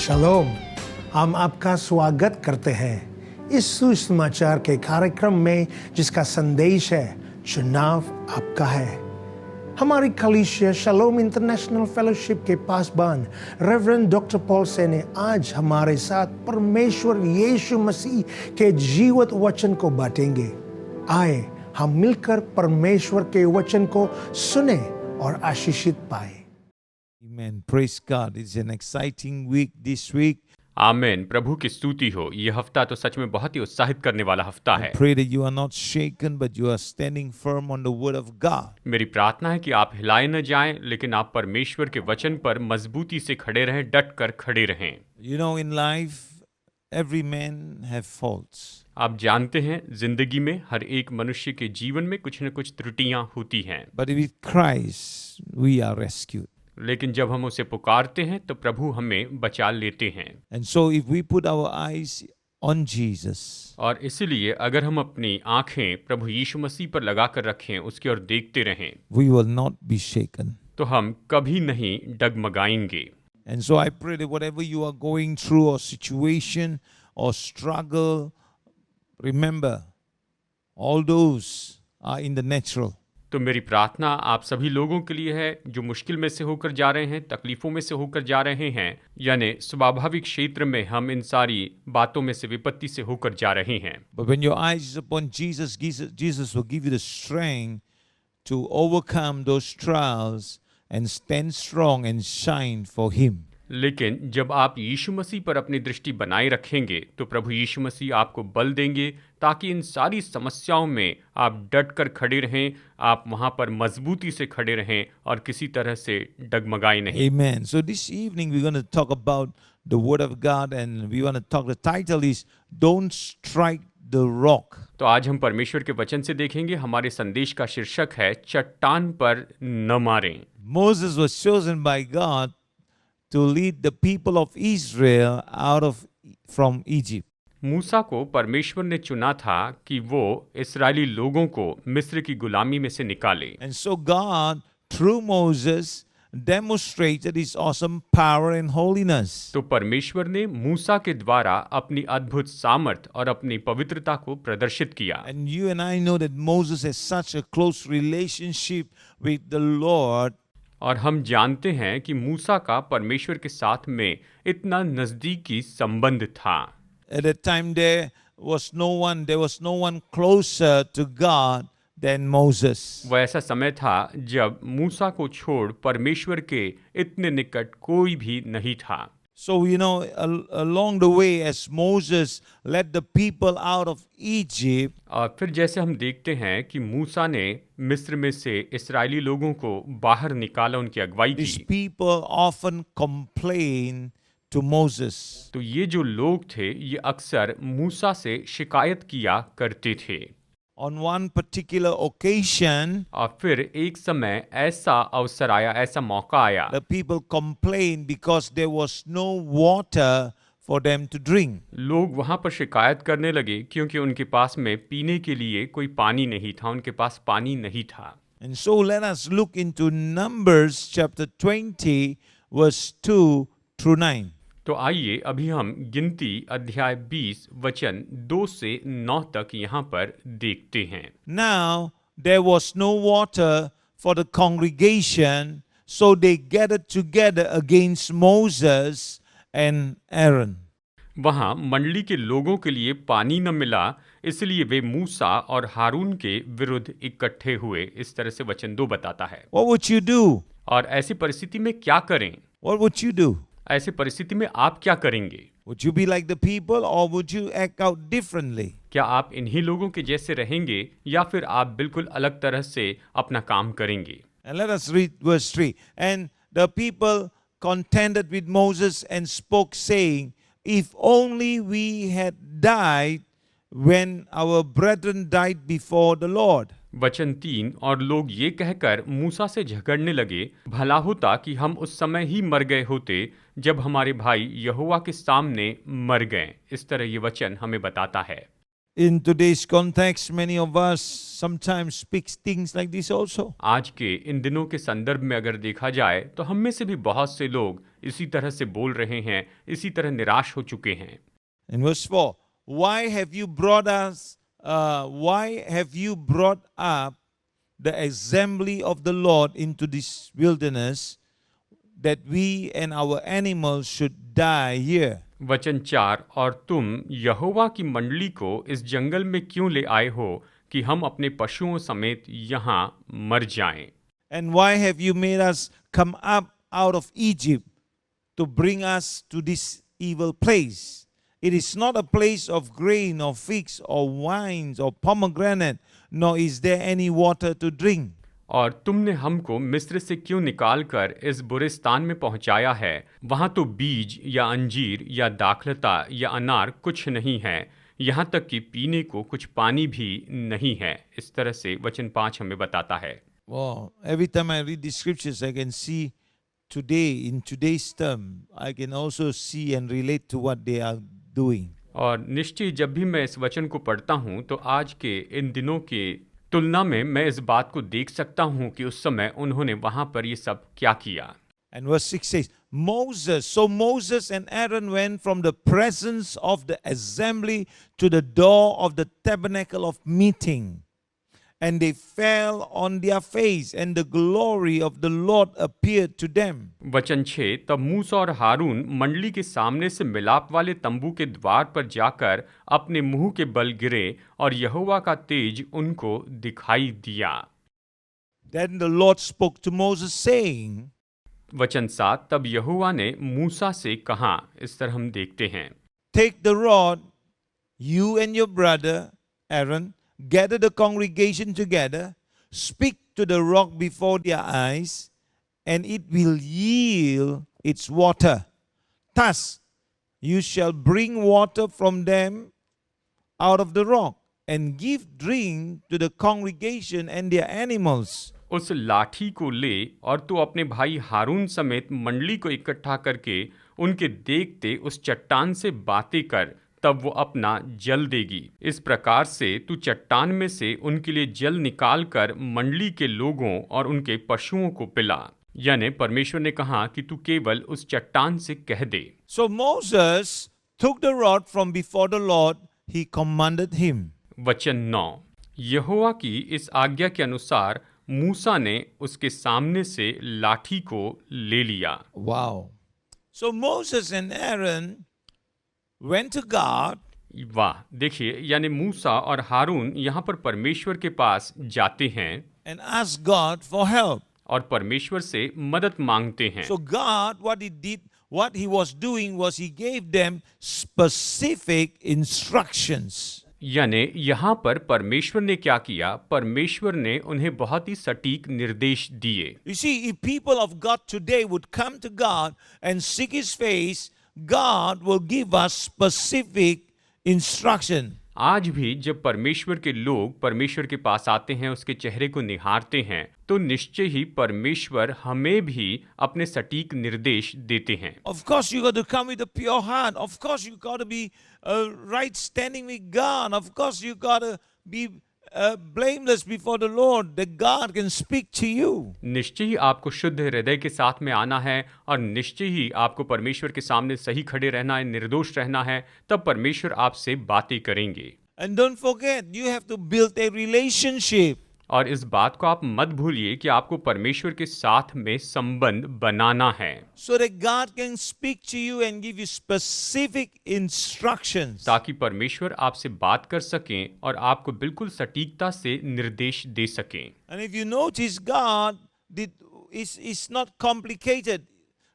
शलोम, हम आपका स्वागत करते हैं इस सुसमाचार के कार्यक्रम में जिसका संदेश है चुनाव आपका है। हमारी कलीसिया शलोम इंटरनेशनल फेलोशिप के पासबान रेवरेंड डॉक्टर पॉल से ने आज हमारे साथ परमेश्वर यीशु मसीह के जीवित वचन को बांटेंगे। आए हम मिलकर परमेश्वर के वचन को सुने और आशीषित पाए। Amen. Praise God. It's an exciting week this week. आमेन। प्रभु की स्तुति हो। ये हफ्ता तो सच में बहुत ही उत्साहित करने वाला हफ्ता है। I pray that you are not shaken, but you are standing firm on the word of God. मेरी प्रार्थना है कि आप हिलाए न जाएं, लेकिन आप परमेश्वर के वचन पर मजबूती से खड़े रहें, डट कर खड़े रहें। You know, in life, every man have faults. आप जानते हैं, जिंदगी में हर एक मनुष्य के जीवन में कुछ न कुछ त्रुटियां होती हैं। But with Christ, we are rescued. लेकिन जब हम उसे पुकारते हैं तो प्रभु हमें बचा लेते हैं। And so if we put our eyes on Jesus, और इसलिए अगर हम अपनी आंखें प्रभु यीशु मसीह पर लगा कर रखें, उसकी ओर देखते रहें, we will not be shaken. तो हम कभी नहीं डगमगाएंगे। And so I pray that whatever you are going through or situation or struggle, remember, all those are in the natural. तो मेरी प्रार्थना आप सभी लोगों के लिए है जो मुश्किल में से होकर जा रहे हैं, तकलीफों में से होकर जा रहे हैं, यानी स्वाभाविक क्षेत्र में हम इन सारी बातों में से, विपत्ति से होकर जा रहे हैं। But when your eyes is upon Jesus, Jesus will give you the strength to overcome those trials and stand strong and shine for Him. लेकिन जब आप यीशु मसीह पर अपनी दृष्टि बनाए रखेंगे तो प्रभु यीशु मसीह आपको बल देंगे ताकि इन सारी समस्याओं में आप डट कर खड़े रहें, आप वहां पर मजबूती से खड़े रहें और किसी तरह से डगमगाए नहीं। Amen. So this evening we're going to talk about the Word of God, and we want to talk. The title is "Don't Strike the Rock." तो आज हम परमेश्वर के वचन से देखेंगे। हमारे संदेश का शीर्षक है चट्टान पर न मारें। Moses was chosen by God to lead the people of Israel from Egypt. मूसा को परमेश्वर ने चुना था कि वो इस्राएली लोगों को मिस्र की गुलामी में से निकाले। And so God, through Moses, demonstrated His awesome power and holiness. तो परमेश्वर ने मूसा के द्वारा अपनी अद्भुत सामर्थ और अपनी पवित्रता को प्रदर्शित किया। And you and I know that Moses has such a close relationship with the Lord. और हम जानते हैं कि मूसा का परमेश्वर के साथ में इतना नजदीकी संबंध था। At that time there was no one closer to God than Moses. वह ऐसा समय था जब मूसा को छोड़ परमेश्वर के इतने निकट कोई भी नहीं था। So you know, along the way, as Moses led the people out of Egypt, और फिर जैसे हम देखते हैं कि मूसा ने मिस्र में से इस्राएली लोगों को बाहर निकाला, उनकी अगुवाई these की, people often complained to Moses. तो ये जो लोग थे ये अक्सर मूसा से शिकायत किया करते थे। On one particular occasion, और फिर एक समय ऐसा अवसर आया, ऐसा मौका आया, the people complained because there was no water for them to drink. लोग वहां पर शिकायत करने लगे क्योंकि उनके पास में पीने के लिए कोई पानी नहीं था, उनके पास पानी नहीं था। And so let us look into Numbers chapter 20 verse 2 through 9. तो आइए अभी हम गिनती अध्याय 20 वचन 2 से 9 तक यहाँ पर देखते हैं। Now there was no water for the congregation, so they gathered together against Moses and Aaron. वहाँ मंडली के लोगों के लिए पानी न मिला, इसलिए वे मूसा और हारून के विरुद्ध इकट्ठे हुए। इस तरह से वचन 2 बताता है। What would you do? और ऐसी परिस्थिति में क्या करें? What would you do? ऐसी परिस्थिति में आप क्या करेंगे? Would you be like the people or would you act out differently? क्या आप इन्हीं लोगों के जैसे रहेंगे या फिर आप बिल्कुल अलग तरह से अपना काम करेंगे? And let us read verse 3. And the people contended with Moses and spoke, saying, If only we had died when our brethren died before the Lord. वचन 3, और लोग ये कहकर मूसा से झगड़ने लगे, भला होता कि हम उस समय ही मर गए होते जब हमारे भाई यहोवा के सामने मर गए। इस तरह ये वचन हमें बताता है। In today's context, many of us sometimes speak things like this also. आज के इन दिनों के संदर्भ में अगर देखा जाए तो हम में से भी बहुत से लोग इसी तरह से बोल रहे हैं, इसी तरह निराश हो चुके हैं। In verse 4, why have you brought up the assembly of the Lord into this wilderness, that we and our animals should die here? वचन 4, और तुम यहोवा की मंडली को इस जंगल में क्यों ले आए हो कि हम अपने पशुओं समेत यहाँ मर जाएं? And why have you made us come up out of Egypt to bring us to this evil place? It is not a place of grain or figs or wines or pomegranate, nor is there any water to drink. और तुमने हमको मिस्र से क्यों निकालकर इस बुरे स्थान में पहुंचाया है? वहां तो बीज या अंजीर या दाखलता या अनार कुछ नहीं है, यहाँ तक कि पीने को कुछ पानी भी नहीं है। इस तरह से वचन 5 हमें बताता है। Wow, every time I read these scriptures, I can see today, in today's term, I can also see and relate to what they are doing. और निश्चय जब भी मैं इस वचन को पढ़ता हूँ तो आज के इन दिनों के तुलना में मैं इस बात को देख सकता हूँ कि उस समय उन्होंने वहाँ पर ये सब क्या किया। And verse 6 says, So Moses and Aaron went from the presence of the assembly to the door of the tabernacle of meeting. And they fell on their face, and the glory of the Lord appeared to them. वचन 6, तब मूसा और हारून मंडली के सामने से मिलाप वाले तंबू के द्वार पर जाकर अपने मुंह के बल गिरे, और यहोवा का तेज उनको दिखाई दिया। Then the Lord spoke to Moses, saying, वचन 7, तब यहोवा ने मूसा से कहा, इस तरह हम देखते हैं, Take the rod, you and your brother Aaron, gather the congregation together, speak to the rock before their eyes, and it will yield its water. Thus you shall bring water from them out of the rock, and give drink to the congregation and their animals. उस लाठी को ले और तू अपने भाई हारून समेत मंडली को इकट्ठा करके उनके देखते उस चट्टान से बातें कर, तब वो अपना जल देगी। इस प्रकार से तू चट्टान में से उनके लिए जल निकाल कर मंडली के लोगों और उनके पशुओं को पिला। यानी परमेश्वर ने कहा कि तू केवल उस चट्टान से कह दे। So Moses took the rod from before the Lord, he commanded him. वचन 9, यहोवा की इस आज्ञा के अनुसार मूसा ने उसके सामने से लाठी को ले लिया। Wow. So Moses and Aaron went to God. वाह, देखिए, यानी मूसा और हारून यहाँ पर परमेश्वर के पास जाते हैं And asked God for help. और परमेश्वर से मदद मांगते हैं। So God, what he was doing was he gave them specific instructions. यानी यहाँ पर परमेश्वर ने क्या किया? परमेश्वर ने उन्हें बहुत ही सटीक निर्देश दिए। You see, if people of God today would come to God and seek his face, God will give us specific instruction. आज भी जब परमेश्वर के लोग परमेश्वर के पास आते हैं, उसके चेहरे को निहारते हैं, तो निश्चय ही परमेश्वर हमें भी अपने सटीक निर्देश देते हैं। Of course you got to come with a pure heart. Of course you got to be right standing with God. Of course you got to be blameless before the Lord, that God can speak to you. निश्चय ही आपको शुद्ध हृदय के साथ में आना है और निश्चय ही आपको परमेश्वर के सामने सही खड़े रहना है, निर्दोष रहना है, तब परमेश्वर आपसे बातें करेंगे। And don't forget, you have to build a relationship. और इस बात को आप मत भूलिए कि आपको परमेश्वर के साथ में संबंध बनाना है, So that God can speak to you and give you specific instructions. ताकि परमेश्वर आपसे बात कर सकें और आपको बिल्कुल सटीकता से निर्देश दे सकें। And if you notice, God is not complicated.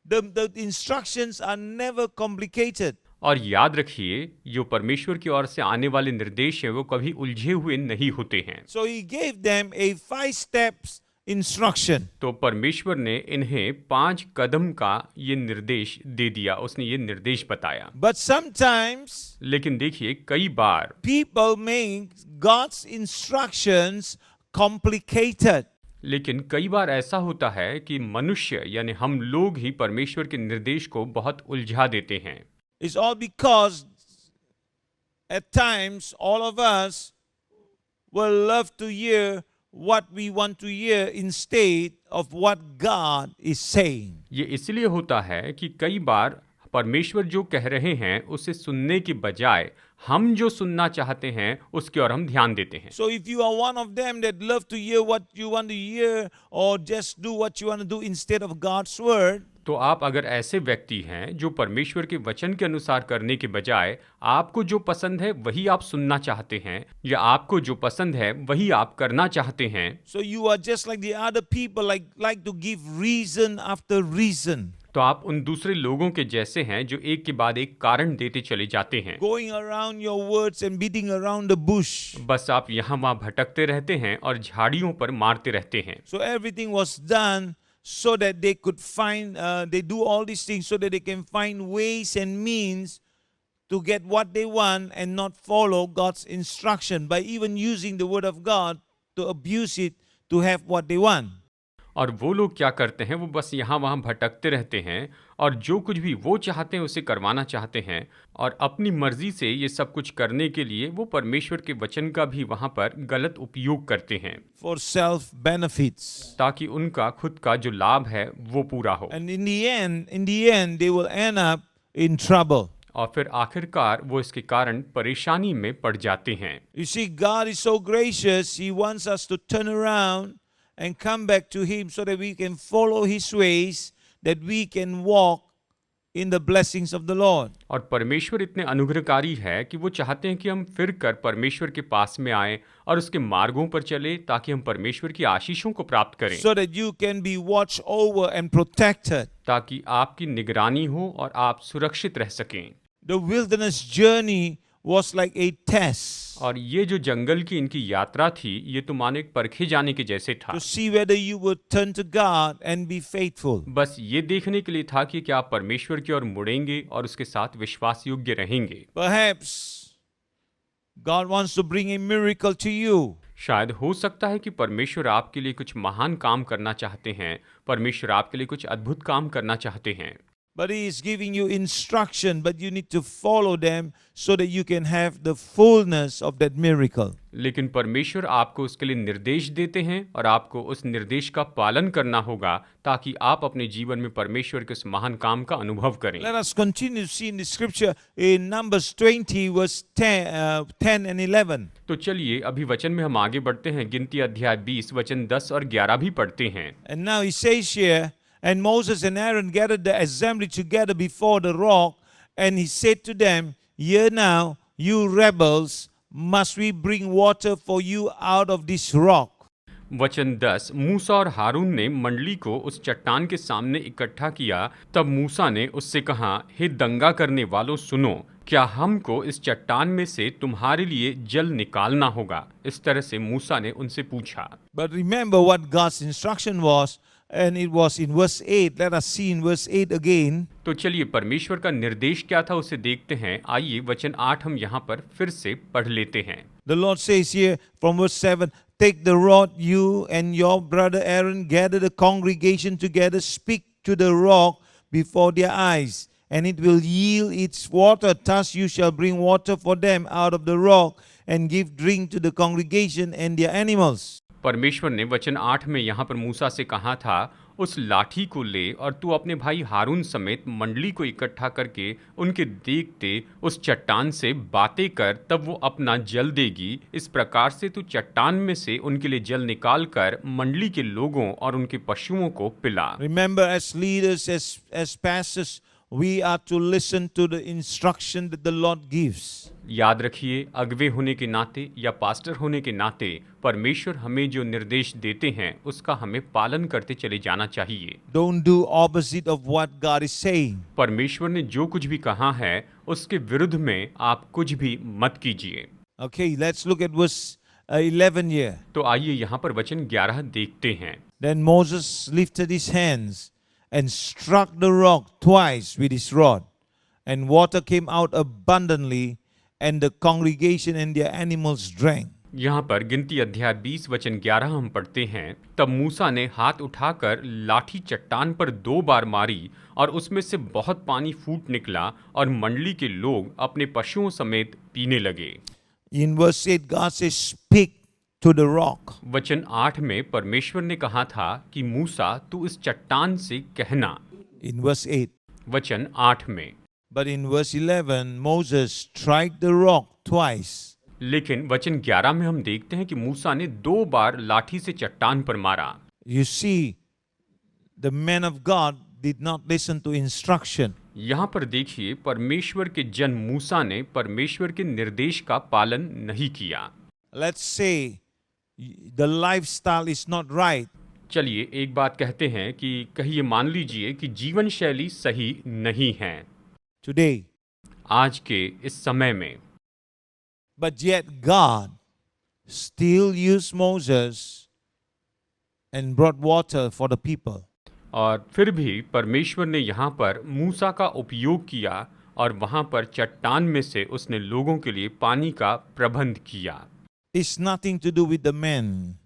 The instructions are never complicated. और याद रखिए, जो परमेश्वर की ओर से आने वाले निर्देश हैं वो कभी उलझे हुए नहीं होते हैं। So he gave them a 5 steps instruction. तो परमेश्वर ने इन्हें 5 कदम का ये निर्देश दे दिया, उसने ये निर्देश बताया। But sometimes लेकिन देखिए, कई बार people make God's instructions complicated. लेकिन कई बार ऐसा होता है कि मनुष्य यानी हम लोग ही परमेश्वर के निर्देश को बहुत उलझा देते हैं। It's all because At times, all of us will love to hear what we want to hear instead of what God is saying. ये इसलिए होता है कि कई बार परमेश्वर जो कह रहे हैं उसे सुनने के बजाय हम जो सुनना चाहते हैं उसकी ओर हम ध्यान देते हैं। So if you are one of them that love to hear what you want to hear or just do what you want to do instead of God's word, तो आप अगर ऐसे व्यक्ति हैं जो परमेश्वर के वचन के अनुसार करने के बजाय आपको जो पसंद है वही आप सुनना चाहते हैं या आपको जो पसंद है वही आप करना चाहते हैं, so you are just like the other people, like to give reason after reason, तो आप उन दूसरे लोगों के जैसे हैं जो एक के बाद एक कारण देते चले जाते हैं। going around your words and beating around the bush. बस आप यहाँ वहाँ भटकते रहते हैं और झाड़ियों पर मारते रहते हैं। So everything was done so that they could find, they do all these things so that they can find ways and means to get what they want and not follow God's instruction by even using the word of God to abuse it to have what they want. और वो लोग क्या करते हैं, वो बस यहाँ वहाँ भटकते रहते हैं और जो कुछ भी वो चाहते हैं उसे करवाना चाहते हैं और अपनी मर्जी से ये सब कुछ करने के लिए वो परमेश्वर के वचन का भी वहाँ पर गलत उपयोग करते हैं For self benefits. ताकि उनका खुद का जो लाभ है वो पूरा हो। And in the end, they will end up in trouble. और फिर आखिरकार वो इसके कारण परेशानी में पड़ जाते हैं। You see, God is so gracious, He wants us to turn around and come back to Him so that we can follow His ways, that we can walk in the blessings of the Lord. और परमेश्वर इतने अनुग्रहकारी है कि वो चाहते हैं कि हम फिर कर परमेश्वर के पास में आएं और उसके मार्गों पर चले ताकि हम परमेश्वर की आशीषों को प्राप्त करें, So that you can be watched over and protected. ताकि आपकी निगरानी हो और आप सुरक्षित रह सकें। The wilderness journey was like a test और ये जो जंगल की इनकी यात्रा थी ये तो मानो एक परखे जाने के जैसे था, to see whether you would turn to God and be faithful. बस ये देखने के लिए था कि क्या आप परमेश्वर की ओर मुड़ेंगे और उसके साथ विश्वास योग्य रहेंगे। Perhaps God wants to bring a miracle to you. शायद हो सकता है कि परमेश्वर आपके लिए कुछ महान काम करना चाहते हैं, परमेश्वर आपके लिए कुछ अद्भुत काम करना चाहते हैं, But He is giving you instruction, but you need to follow them so that you can have the fullness of that miracle. लेकिन परमेश्वर आपको उसके लिए निर्देश देते हैं और आपको उस निर्देश का पालन करना होगा ताकि आप अपने जीवन में परमेश्वर के उस महान काम का अनुभव करें। Let us continue to see in the scripture in Numbers 20 verse 10 and 11. तो चलिए अभी वचन में हम आगे बढ़ते हैं, गिनती अध्याय 20 वचन 10 और 11 भी पढ़ते हैं। And now He says here, and Moses and Aaron gathered the assembly together before the rock, and He said to them, Hear now, you rebels, must we bring water for you out of this rock? वचन 10, मूसा और हारून ने मंडली को उस चट्टान के सामने इकट्ठा किया। तब मूसा ने उससे कहा, हे दंगा करने वालों सुनो, क्या हमको इस चट्टान में से तुम्हारे लिए जल निकालना होगा? इस तरह से मूसा ने उनसे पूछा। But remember what God's instruction was, and it was in verse 8. Let us see in verse 8 again. तो चलिए परमेश्वर का निर्देश क्या था उसे देखते हैं। आइए वचन 8 हम यहाँ पर फिर से पढ़ लेते हैं। The Lord says here from verse 7, Take the rod, you and your brother Aaron, gather the congregation together, speak to the rock before their eyes, and it will yield its water. Thus you shall bring water for them out of the rock, and give drink to the congregation and their animals. परमेश्वर ने वचन 8 में यहाँ पर मूसा से कहा था, उस लाठी को ले और तू अपने भाई हारून समेत मंडली को इकट्ठा करके उनके देखते उस चट्टान से बातें कर, तब वो अपना जल देगी। इस प्रकार से तू चट्टान में से उनके लिए जल निकाल कर मंडली के लोगों और उनके पशुओं को पिला। Remember, as leaders, as pastors, we are to listen to the instruction that the Lord gives. याद रखिए, अगवे होने के नाते या पास्टर होने के नाते परमेश्वर हमें जो निर्देश देते हैं उसका हमें पालन करते चले जाना चाहिए। Don't do opposite of what God is saying. परमेश्वर ने जो कुछ भी कहा है उसके विरुद्ध में आप कुछ भी मत कीजिए। Okay, let's look at verse 11 here. तो आइए यहाँ पर वचन 11 देखते हैं। Then Moses lifted his hands and struck the rock twice with his rod, and water came out abundantly, and the congregation and their animals drank. यहाँ पर गिनती अध्याय 20 वचन 11 हम पढ़ते हैं, तब मूसा ने हाथ उठाकर लाठी चट्टान पर 2 बार मारी और उसमें से बहुत पानी फूट निकला और मंडली के लोग अपने पशुओं समेत पीने लगे। In verse 8, God says, speak to the rock. वचन 8 में परमेश्वर ने कहा था कि मूसा तू इस चट्टान से कहना। In verse 8. वचन 8 में। But in verse 11, Moses struck the rock twice. लेकिन वचन 11 में हम देखते हैं कि मूसा ने 2 बार लाठी से चट्टान पर मारा। You see, the man of God did not listen to instruction. यहाँ पर देखिए, परमेश्वर के जन मूसा ने परमेश्वर के निर्देश का पालन नहीं किया। Let's say the lifestyle is not right. चलिए एक बात कहते हैं कि कहिए मान लीजिए कि जीवन शैली सही नहीं है Today, आज के इस समय में, but yet God still used Moses and brought water for the people. और फिर भी परमेश्वर ने यहाँ पर मूसा का उपयोग किया और वहाँ पर चट्टान में से उसने लोगों के लिए पानी का प्रबंध किया। It's nothing to do with the man.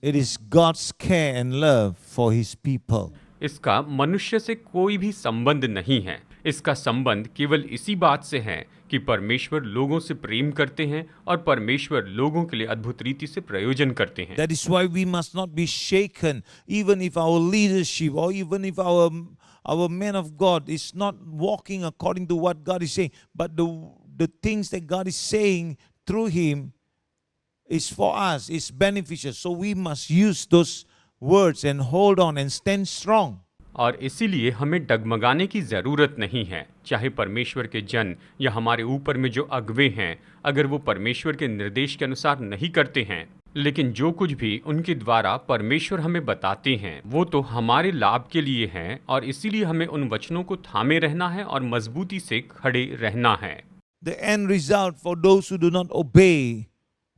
It is God's care and love for his people. इसका मनुष्य से कोई भी संबंध नहीं है। इसका संबंध केवल इसी बात से है कि परमेश्वर लोगों से प्रेम करते हैं और परमेश्वर लोगों के लिए अद्भुत रीति से प्रयोजन करते हैं। That is why we must not be shaken, even if our leadership or even if our man of God is not walking according to what God is saying, but the things that God is saying through him is for us, is beneficial. So we must use those words and hold on and stand strong. और इसीलिए हमें डगमगाने की ज़रूरत नहीं है। चाहे परमेश्वर के जन या हमारे ऊपर में जो अगुवे हैं, अगर वो परमेश्वर के निर्देश के अनुसार नहीं करते हैं, लेकिन जो कुछ भी उनके द्वारा परमेश्वर हमें बताते हैं वो तो हमारे लाभ के लिए हैं और इसीलिए हमें उन वचनों को थामे रहना है और मजबूती से खड़े रहना है। The end result for those who do not obey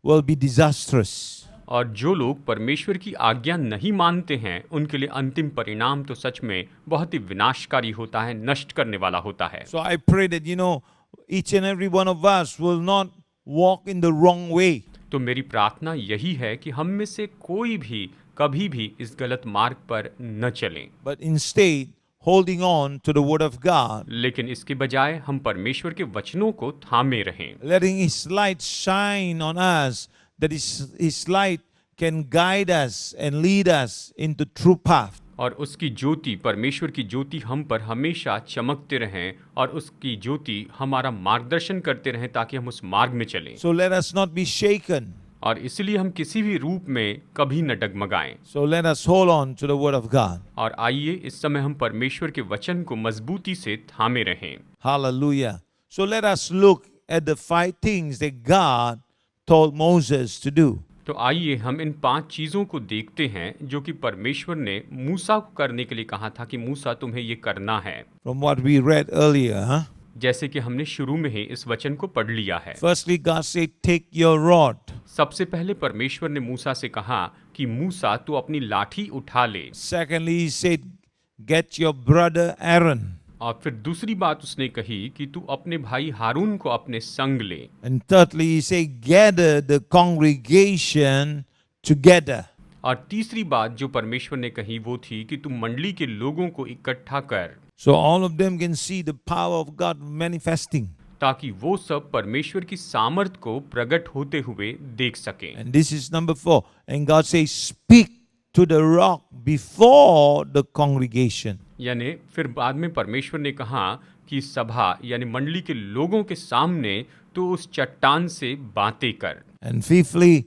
will be disastrous. और जो लोग परमेश्वर की आज्ञा नहीं मानते हैं उनके लिए अंतिम परिणाम तो सच में बहुत ही विनाशकारी होता है, नष्ट करने वाला होता है। So I pray that each and every one of us will not walk in the wrong way. तो मेरी प्रार्थना यही है कि हम में से कोई भी कभी भी इस गलत मार्ग पर न चलें, But instead holding on to the word of God, लेकिन इसके बजाय हम परमेश्वर के वचनों को थामे रहें, letting his light shine on us, that his light can guide us and lead us into true path. और उसकी ज्योति, परमेश्वर की ज्योति हम पर हमेशा चमकते रहें और उसकी ज्योति हमारा मार्गदर्शन करते रहें ताकि हम उस मार्ग में चलें। So let us not be shaken. और इसलिए हम किसी भी रूप में कभी न डगमगाएं। So let us hold on to the word of God. और आइए इस समय हम परमेश्वर के वचन को मजबूती से थामे रहें। Hallelujah. So let us look at the 5 things that God told Moses to do. तो आइए हम इन 5 चीज़ों को देखते हैं जो कि परमेश्वर ने मूसा को करने के लिए कहा था कि मूसा तुम्हें ये करना है। From what we read earlier, huh? जैसे कि हमने शुरू में ही इस वचन को पढ़ लिया है। Firstly, God said, take your rod. सबसे पहले परमेश्वर ने मूसा से कहा कि मूसा तू अपनी लाठी उठा ले। Secondly, he said, get your brother Aaron. और फिर दूसरी बात उसने कही कि तू अपने भाई हारून को अपने संग ले। And thirdly, he said, gather the congregation together. और तीसरी बात जो परमेश्वर ने कही वो थी कि तू मंडली के लोगों को इकट्ठा कर, So all of them can see the power of God manifesting. ताकि वो सब परमेश्वर की सामर्थ को प्रकट होते हुए देख सकें। And this is number 4. And God says, speak to the rock before the congregation. यानी फिर बाद में परमेश्वर ने कहा कि सभा यानी मंडली के लोगों के सामने तो उस चट्टान से बातें कर। And fifthly,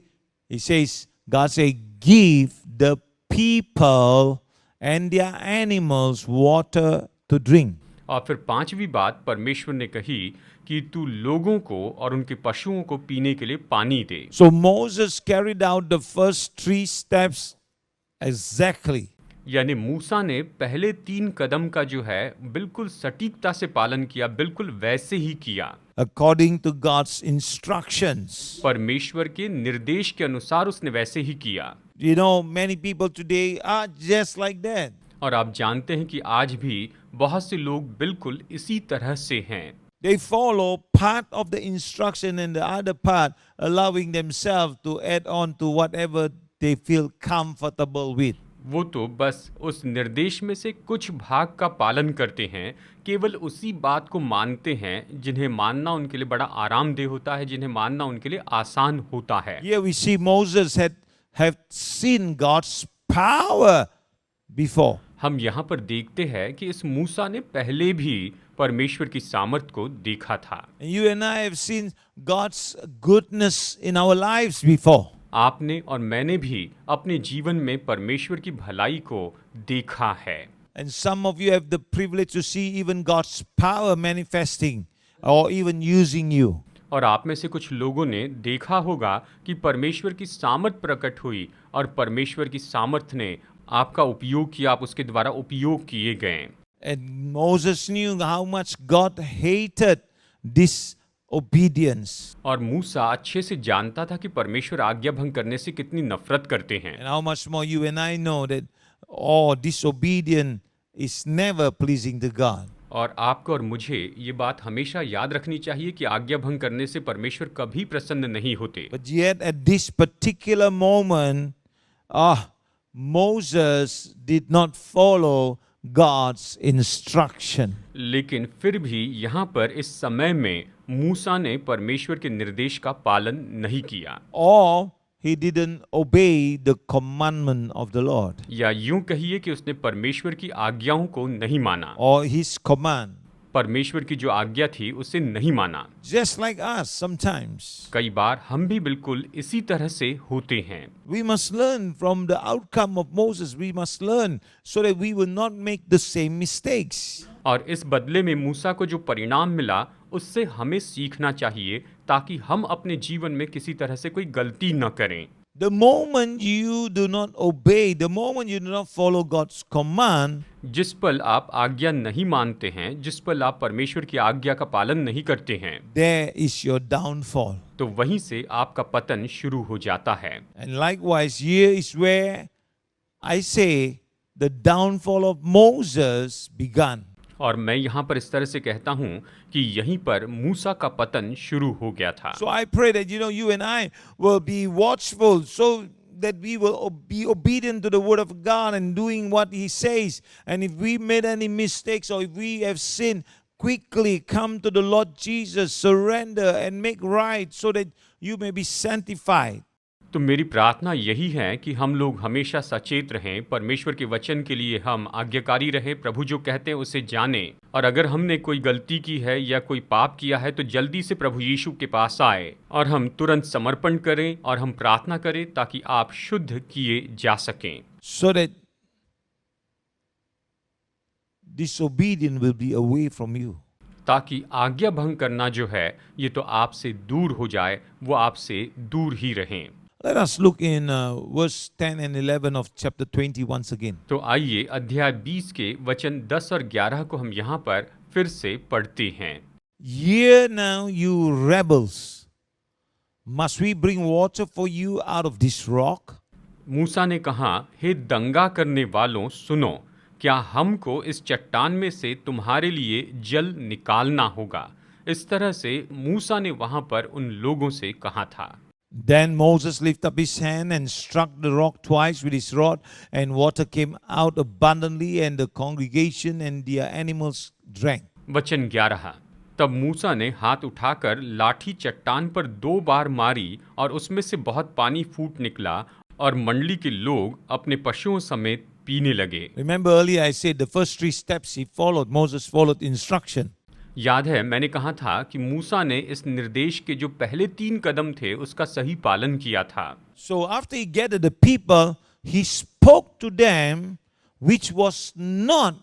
he says, God says, give the people and their animals water to drink. और फिर 5वीं बात परमेश्वर ने कही कि तू लोगों को और उनके पशुओं को पीने के लिए पानी दे। So Moses carried out the first 3 steps exactly. यानी मूसा ने पहले 3 कदम का जो है बिल्कुल सटीकता से पालन किया, बिल्कुल वैसे ही किया, According to God's instructions. परमेश्वर के निर्देश के अनुसार उसने वैसे ही किया। Many people today are just like that. और आप जानते हैं कि आज भी बहुत से लोग बिल्कुल इसी तरह से हैं। They follow part of the instruction and the other part allowing themselves to add on to whatever they feel comfortable with. वो तो बस उस निर्देश में से कुछ भाग का पालन करते हैं, केवल उसी बात को मानते हैं जिन्हें मानना उनके लिए बड़ा आरामदेह होता है, जिन्हें मानना उनके लिए आसान होता है। Here we see Moses have seen God's power before. हम यहाँ पर देखते हैं कि इस मूसा ने पहले भी परमेश्वर की सामर्थ को देखा था। And you and I have seen God's goodness in our lives before. आपने और मैंने भी अपने जीवन में परमेश्वर की भलाई को देखा है। And some of you have the privilege to see even God's power manifesting or even using you. और आप में से कुछ लोगों ने देखा होगा कि परमेश्वर की सामर्थ प्रकट हुई और परमेश्वर की सामर्थ ने आपका उपयोग किया, आप उसके द्वारा उपयोग किए गए। And Moses knew how much God hated disobedience. और मूसा अच्छे से जानता था कि परमेश्वर आज्ञा भंग करने से कितनी नफरत करते हैं। And how much more you and I know that disobedience is never pleasing to God. और आपको और मुझे ये बात हमेशा याद रखनी चाहिए कि आज्ञा भंग करने से परमेश्वर कभी प्रसन्न नहीं होते। But yet at this particular moment, Moses did not follow God's instruction. लेकिन फिर भी यहाँ पर इस समय में मूसा ने परमेश्वर के निर्देश का पालन नहीं किया, Or he didn't obey the commandment of the Lord. या यूं कहिए कि उसने परमेश्वर की आज्ञाओं को नहीं माना, Or his command. परमेश्वर की जो आज्ञा थी उसे नहीं माना। Just like us sometimes. कई बार हम भी बिल्कुल इसी तरह से होते हैं। We must learn from the outcome of Moses. We must learn so that we will not make the same mistakes. और इस बदले में मूसा को जो परिणाम मिला उससे हमें सीखना चाहिए ताकि हम अपने जीवन में किसी तरह से कोई गलती न करें। The moment you do not obey, the moment you do not follow God's command, जिस पल आप आज्ञा नहीं मानते हैं, जिस पल आप परमेश्वर की आज्ञा का पालन नहीं करते हैं, there is your downfall. तो वहीं से आपका पतन शुरू हो जाता है। And likewise, here is where I say the downfall of Moses began. और मैं यहाँ पर इस तरह से कहता हूँ कि यहीं पर मूसा का पतन शुरू हो गया था। So I pray that you and I will be watchful so that we will be obedient to the word of God and doing what he says. And if we made any mistakes or if we have sinned, quickly come to the Lord Jesus, surrender and make right so that you may be sanctified. तो मेरी प्रार्थना यही है कि हम लोग हमेशा सचेत रहें, परमेश्वर के वचन के लिए हम आज्ञाकारी रहें, प्रभु जो कहते हैं उसे जानें, और अगर हमने कोई गलती की है या कोई पाप किया है तो जल्दी से प्रभु यीशु के पास आए और हम तुरंत समर्पण करें और हम प्रार्थना करें ताकि आप शुद्ध किए जा सकें, So that disobedience will be away from you. ताकि आज्ञा भंग करना जो है ये तो आपसे दूर हो जाए, वो आपसे दूर ही रहें। Let us look in verse 10 and 11 of chapter 20 once again. तो आइए अध्याय 20 के वचन 10 और 11 को हम यहाँ पर फिर से पढ़ते हैं। Hear now, you rebels. Must we bring water for you out of this rock? मूसा ने कहा, हे दंगा करने वालों सुनो, क्या हमको इस चट्टान में से तुम्हारे लिए जल निकालना होगा। इस तरह से मूसा ने वहां पर उन लोगों से कहा था। Then Moses lifted up his hand and struck the rock twice with his rod, and water came out abundantly, and the congregation and their animals drank. वचन 11। तब मूसा ने हाथ उठाकर लाठी चट्टान पर 2 बार मारी और उसमें से बहुत पानी फूट निकला और मंडली के लोग अपने पशुओं समेत पीने लगे। Remember earlier I said the first 3 steps he followed, Moses followed instruction. याद है मैंने कहा था कि मूसा ने इस निर्देश के जो पहले 3 कदम थे उसका सही पालन किया था। So after he gathered the people, he spoke to them, which was not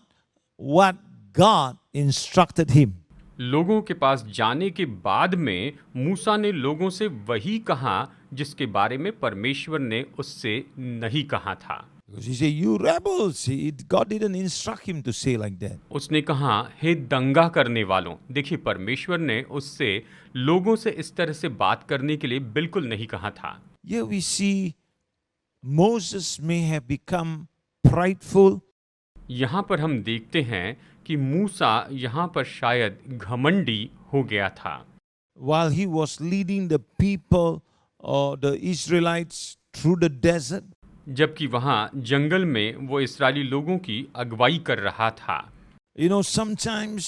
what God instructed him. लोगों के पास जाने के बाद में मूसा ने लोगों से वही कहा जिसके बारे में परमेश्वर ने उससे नहीं कहा था। Because he said, you rebels. God didn't instruct him to say like that. उसने कहा, हे दंगा करने वालों। देखिए परमेश्वर ने उससे लोगों से इस तरह से बात करने के लिए बिल्कुल नहीं कहा था। Here we see Moses may have become prideful. यहाँ पर हम देखते हैं कि मूसा यहाँ पर शायद घमंडी हो गया था। While he was leading the people or the Israelites through the desert, जबकि वहाँ जंगल में वो इस्राएली लोगों की अगुवाई कर रहा था। you know, sometimes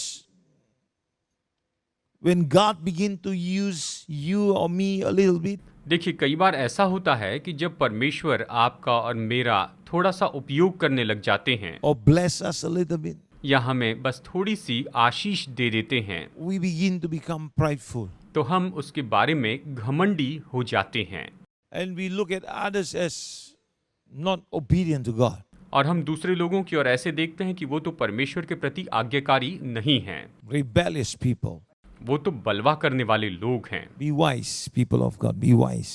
when God begin to use you or me a little bit, देखिए, कई बार ऐसा होता है कि जब परमेश्वर आपका और मेरा थोड़ा सा उपयोग करने लग जाते हैं or bless us a little bit, या हमें बस थोड़ी सी आशीष दे देते हैं, we begin to become prideful. तो हम उसके बारे में घमंडी हो जाते हैं And we look at others as not obedient to God. और हम दूसरे लोगों की ओर ऐसे देखते हैं कि वो तो परमेश्वर के प्रति आज्ञाकारी नहीं हैं, Rebellious people. वो तो बलवा करने वाले लोग हैं। Be wise, people of God, be wise.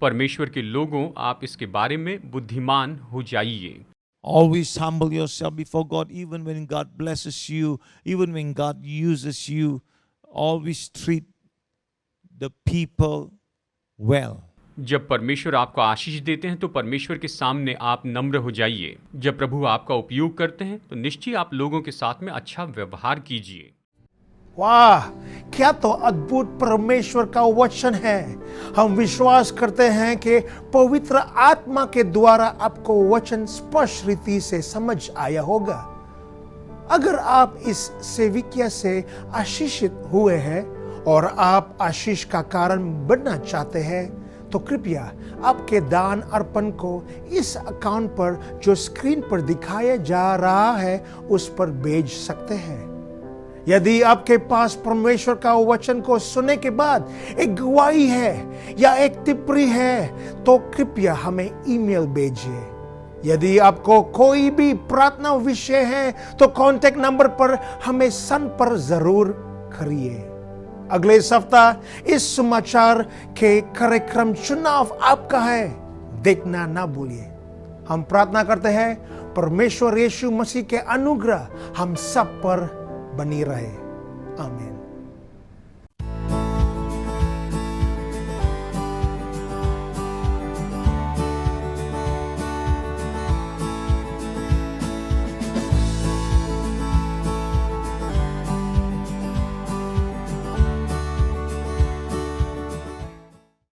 परमेश्वर के लोगों, आप इसके बारे में बुद्धिमान हो जाइए। Always humble yourself before God, even when God blesses you, even when God uses you. Always treat the people well. जब परमेश्वर आपको आशीष देते हैं तो परमेश्वर के सामने आप नम्र हो जाइए। जब प्रभु आपका उपयोग करते हैं तो निश्चय आप लोगों के साथ में अच्छा व्यवहार कीजिए। वाह, क्या तो अद्भुत परमेश्वर का वचन है। हम विश्वास करते हैं कि पवित्र आत्मा के द्वारा आपको वचन स्पष्ट रीति से समझ आया होगा। अगर आप इस सेविकिया से आशीषित हुए हैं और आप आशीष का कारण बनना चाहते हैं तो कृपया आपके दान अर्पण को इस अकाउंट पर जो स्क्रीन पर दिखाया जा रहा है उस पर भेज सकते हैं। यदि आपके पास परमेश्वर का वचन को सुनने के बाद एक गवाही है या एक टिप्पणी है तो कृपया हमें ईमेल भेजिए। यदि आपको कोई भी प्रार्थना विषय है तो कांटेक्ट नंबर पर हमें संपर्क जरूर करिए। अगले सप्ताह इस समाचार के कार्यक्रम चुनाव आपका है देखना ना भूलिए। हम प्रार्थना करते हैं परमेश्वर यीशु मसीह के अनुग्रह हम सब पर बनी रहे। आमीन।